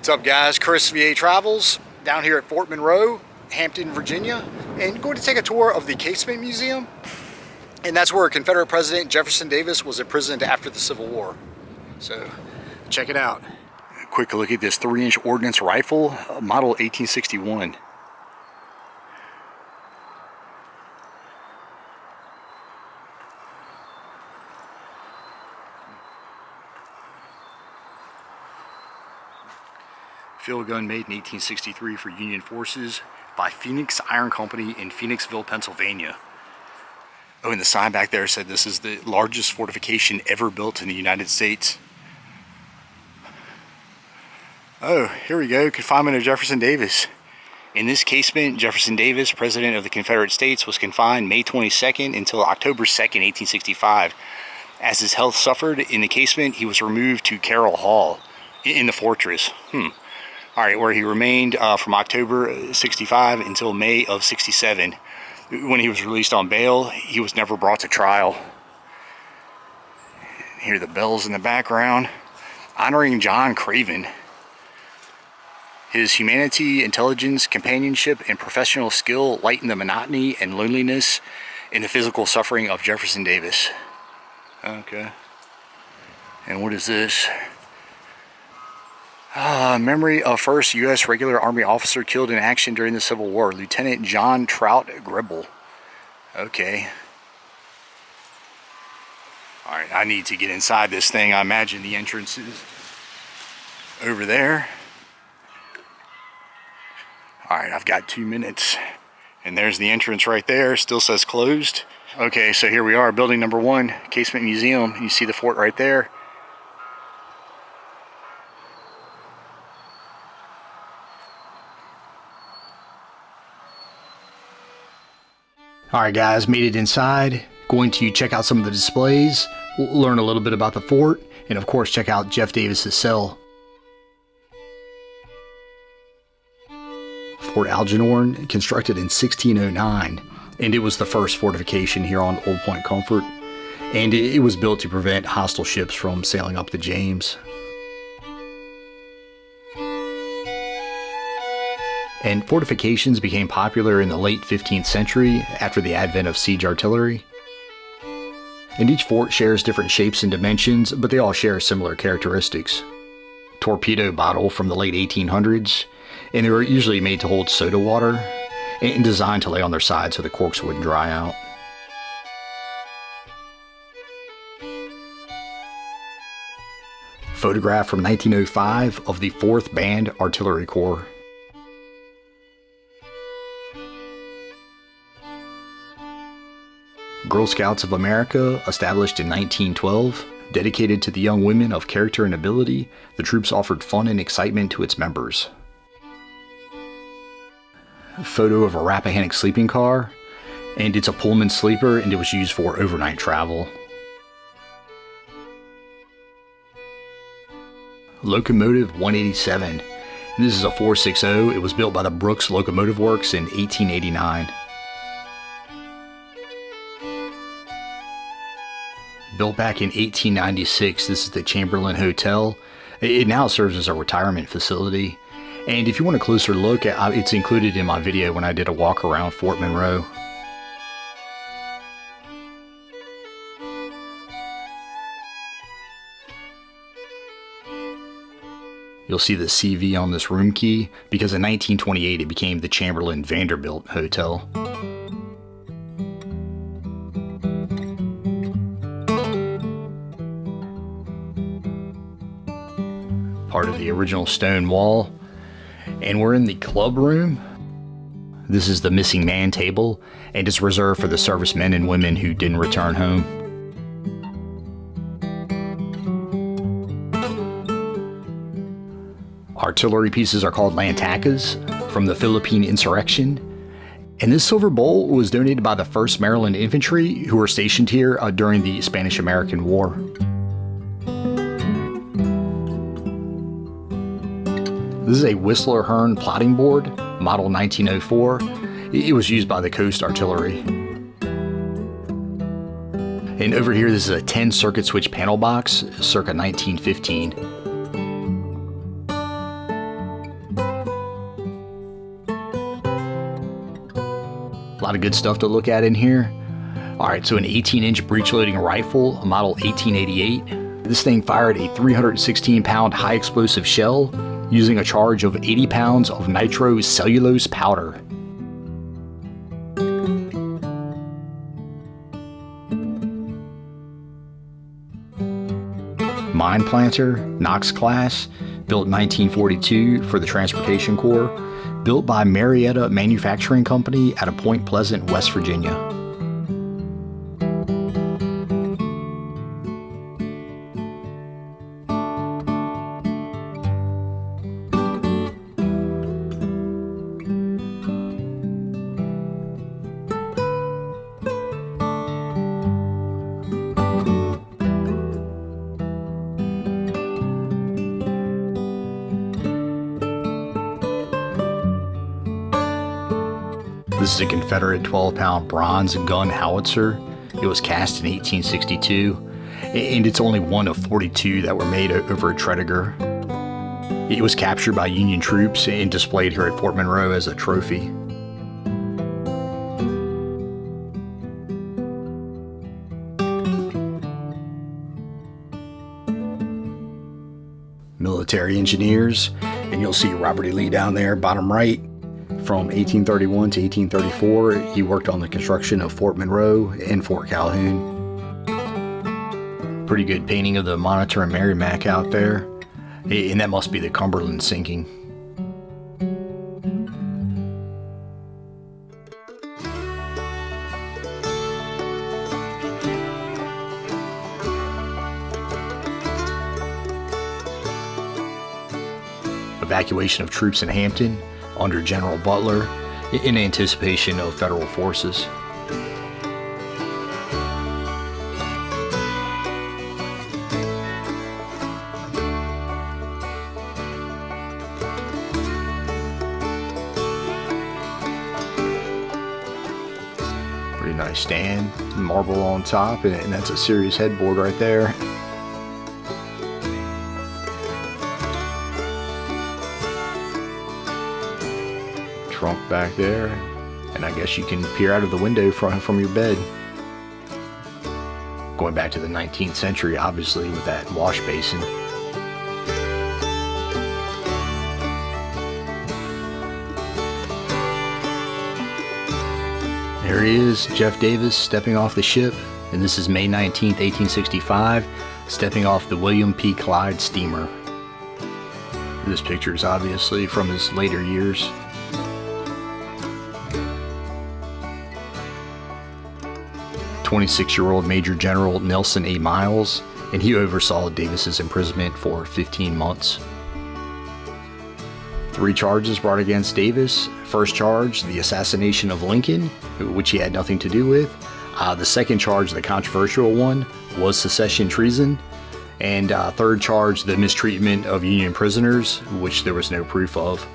What's up, guys? Chris VA Travels down here at Fort Monroe, Hampton, Virginia, and going to take a tour of the CASEMATE Museum. And that's where Confederate President Jefferson Davis was imprisoned after the Civil War. So check it out. A quick look at this 3-inch ordnance rifle, model 1861. Field gun made in 1863 for Union forces by Phoenix Iron Company in Phoenixville, Pennsylvania. Oh, and the sign back there said this is the largest fortification ever built in the United States. Oh, here we go, confinement of Jefferson Davis. In this casement, Jefferson Davis, President of the Confederate States, was confined May 22nd until October 2nd, 1865. As his health suffered in the casement, he was removed to Carroll Hall in the fortress. All right, where he remained from October 65 until May of 67. When he was released on bail, he was never brought to trial. Hear the bells in the background. Honoring John Craven. His humanity, intelligence, companionship, and professional skill lightened the monotony and loneliness in the physical suffering of Jefferson Davis. Okay. And what is this? Memory of first U.S. regular Army officer killed in action during the Civil War, Lieutenant John Trout Gribble. Okay. Alright, I need to get inside this thing. I imagine the entrance is over there. Alright, I've got 2 minutes. And there's the entrance right there. Still says closed. Okay, so here we are, building number 1, CASEMATE Museum. You see the fort right there. Alright guys, made it inside. Going to check out some of the displays, learn a little bit about the fort, and of course check out Jeff Davis's cell. Fort Algernon, constructed in 1609, and it was the first fortification here on Old Point Comfort, and it was built to prevent hostile ships from sailing up the James. And fortifications became popular in the late 15th century after the advent of siege artillery. And each fort shares different shapes and dimensions, but they all share similar characteristics. Torpedo bottle from the late 1800s, and they were usually made to hold soda water and designed to lay on their side so the corks wouldn't dry out. Photograph from 1905 of the 4th Band Artillery Corps. Girl Scouts of America, established in 1912, dedicated to the young women of character and ability, the troops offered fun and excitement to its members. A photo of a Rappahannock sleeping car, and it's a Pullman sleeper, and it was used for overnight travel. Locomotive 187. This is a 460. It was built by the Brooks Locomotive Works in 1889. Built back in 1896, this is the Chamberlain Hotel. It now serves as a retirement facility. And if you want a closer look, it's included in my video when I did a walk around Fort Monroe. You'll see the CV on this room key, because in 1928 it became the Chamberlain Vanderbilt Hotel. Part of the original stone wall. And we're in the club room. This is the missing man table, and it's reserved for the servicemen and women who didn't return home. Artillery pieces are called lantakas from the Philippine insurrection. And this silver bowl was donated by the 1st Maryland Infantry, who were stationed here during the Spanish-American War. This is a Whistler Hearn plotting board, model 1904. It was used by the Coast Artillery. And over here, this is a 10 circuit switch panel box, circa 1915. lot of good stuff to look at in here. All right, so an 18-inch breech-loading rifle, a model 1888. This thing fired a 316-pound high-explosive shell using a charge of 80 pounds of nitrocellulose powder. Mine planter, Knox class, built in 1942 for the Transportation Corps, built by Marietta Manufacturing Company out of Point Pleasant, West Virginia. This is a Confederate 12-pound bronze gun howitzer. It was cast in 1862, and it's only one of 42 that were made over at Tredegar. It was captured by Union troops and displayed here at Fort Monroe as a trophy. Military engineers, and you'll see Robert E. Lee down there, bottom right. From 1831 to 1834, he worked on the construction of Fort Monroe and Fort Calhoun. Pretty good painting of the Monitor and Merrimac out there, and that must be the Cumberland sinking. Evacuation of troops in Hampton under General Butler in anticipation of federal forces. Pretty nice stand, marble on top, and that's a serious headboard right there. Trunk back there, and I guess you can peer out of the window from your bed. Going back to the 19th century, obviously, with that wash basin. There he is, Jeff Davis, stepping off the ship, and this is May 19th, 1865, stepping off the William P. Clyde steamer. This picture is obviously from his later years. 26-year-old Major General Nelson A. Miles, and he oversaw Davis's imprisonment for 15 months. 3 charges brought against Davis. First charge, the assassination of Lincoln, which he had nothing to do with. The second charge, the controversial one, was secession treason. And third charge, the mistreatment of Union prisoners, which there was no proof of.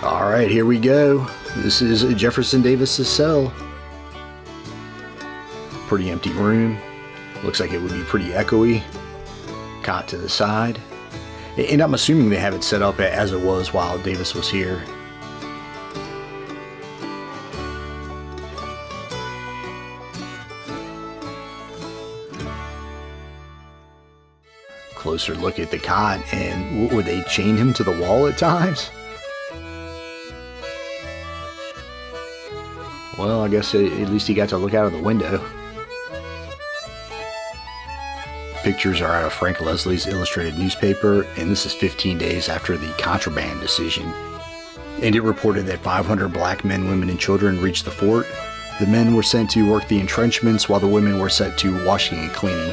All right, here we go. This is Jefferson Davis's cell. Pretty empty room. Looks like it would be pretty echoey. Cot to the side. And I'm assuming they have it set up as it was while Davis was here. Closer look at the cot, and would they chain him to the wall at times? Well, I guess at least he got to look out of the window. Pictures are out of Frank Leslie's illustrated newspaper, and this is 15 days after the contraband decision. And it reported that 500 black men, women, and children reached the fort. The men were sent to work the entrenchments, while the women were set to washing and cleaning.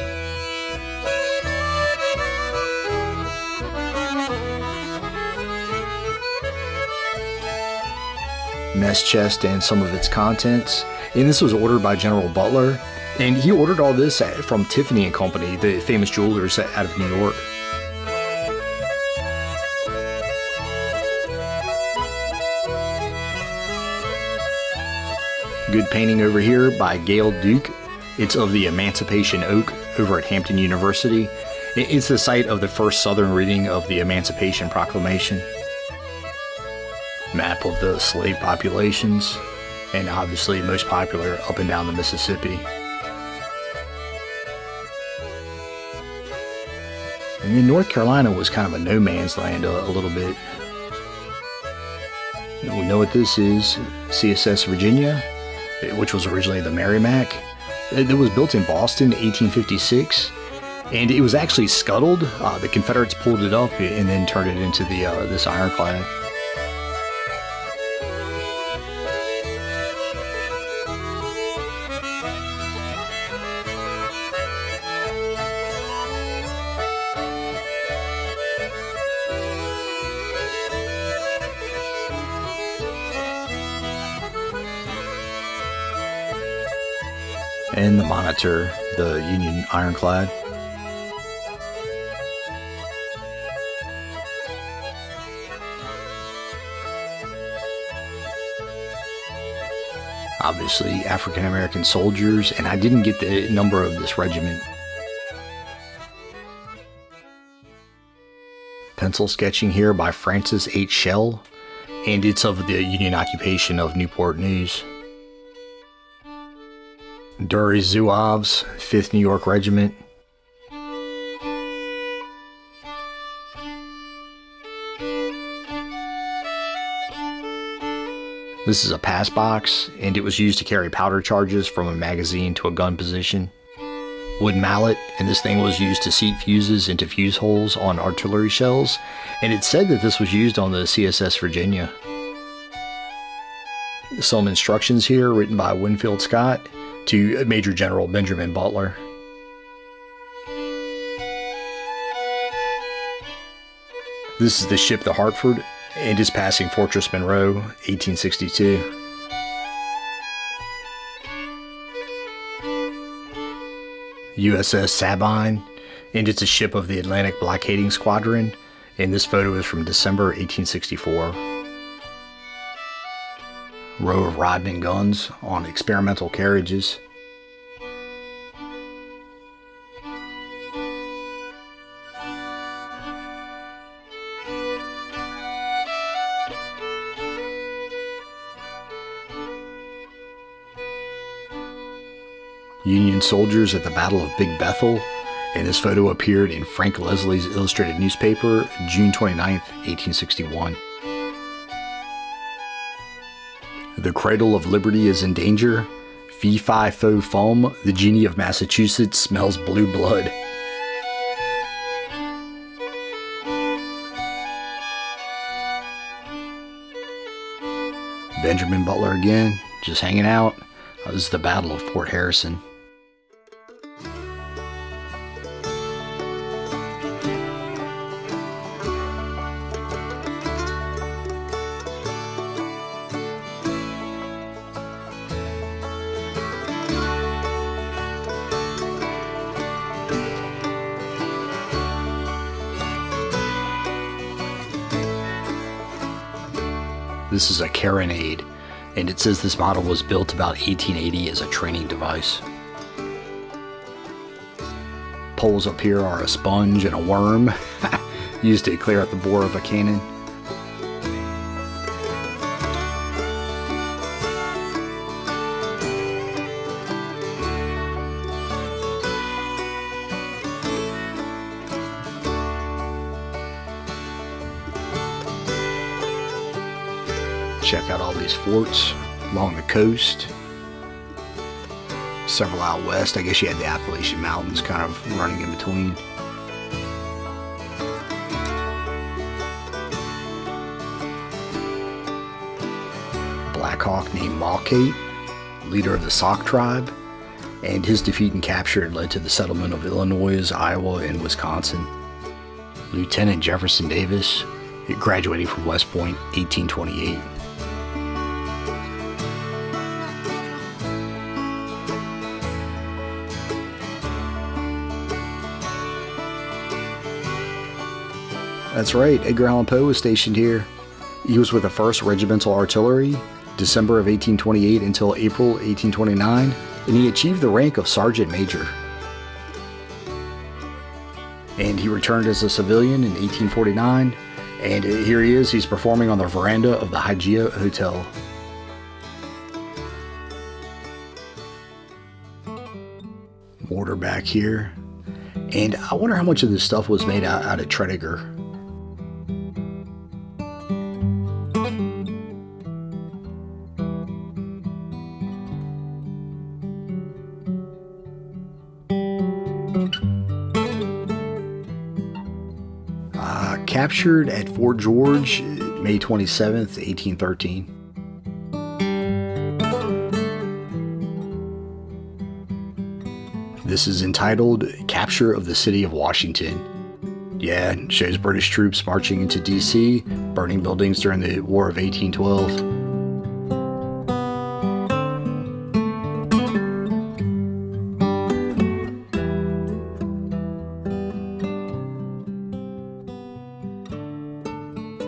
Mess chest and some of its contents. And this was ordered by General Butler. And he ordered all this from Tiffany & Company, the famous jewelers out of New York. Good painting over here by Gail Duke. It's of the Emancipation Oak over at Hampton University. It's the site of the first Southern reading of the Emancipation Proclamation. Map of the slave populations, and obviously most popular up and down the Mississippi. And then North Carolina was kind of a no man's land a little bit. And we know what this is, CSS Virginia, which was originally the Merrimack. It was built in Boston in 1856, and it was actually scuttled. The Confederates pulled it up and then turned it into this ironclad. And the Monitor, the Union ironclad. Obviously African American soldiers, and I didn't get the number of this regiment. Pencil sketching here by Francis H. Shell, and it's of the Union occupation of Newport News. Dury Zouaves, 5th New York Regiment. This is a pass box, and it was used to carry powder charges from a magazine to a gun position. Wood mallet, and this thing was used to seat fuses into fuse holes on artillery shells, and it said that this was used on the CSS Virginia. Some instructions here written by Winfield Scott to Major General Benjamin Butler. This is the ship the Hartford, and is passing Fortress Monroe, 1862. USS Sabine, and it's a ship of the Atlantic Blockading Squadron, and this photo is from December 1864. Row of Rodman guns on experimental carriages. Union soldiers at the Battle of Big Bethel, and this photo appeared in Frank Leslie's Illustrated Newspaper, June 29th, 1861. The Cradle of Liberty is in danger. Fee fi fo fum, the genie of Massachusetts smells blue blood. Benjamin Butler again, just hanging out. This is the Battle of Port Harrison. This is a carronade, and it says this model was built about 1880 as a training device. Poles up here are a sponge and a worm, used to clear out the bore of a cannon. Check out all these forts along the coast. Several out west. I guess you had the Appalachian Mountains kind of running in between. Black Hawk named Mulcahy, leader of the Sauk tribe, and his defeat and capture led to the settlement of Illinois, Iowa, and Wisconsin. Lieutenant Jefferson Davis, graduating from West Point, 1828. That's right, Edgar Allan Poe was stationed here. He was with the 1st Regimental Artillery, December of 1828 until April 1829, and he achieved the rank of Sergeant Major. And he returned as a civilian in 1849, And here he is. He's performing on the veranda of the Hygeia Hotel. Mortar back here. And I wonder how much of this stuff was made out of Tredegar. Captured at Fort George, May 27th, 1813. This is entitled Capture of the City of Washington. Yeah, it shows British troops marching into D.C., burning buildings during the War of 1812.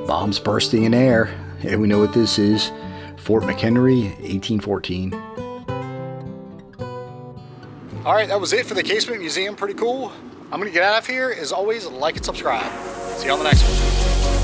Bombs bursting in air, and we know what this is. Fort McHenry, 1814. Alright, that was it for the Casement Museum. Pretty cool. I'm going to get out of here. As always, like and subscribe. See you on the next one.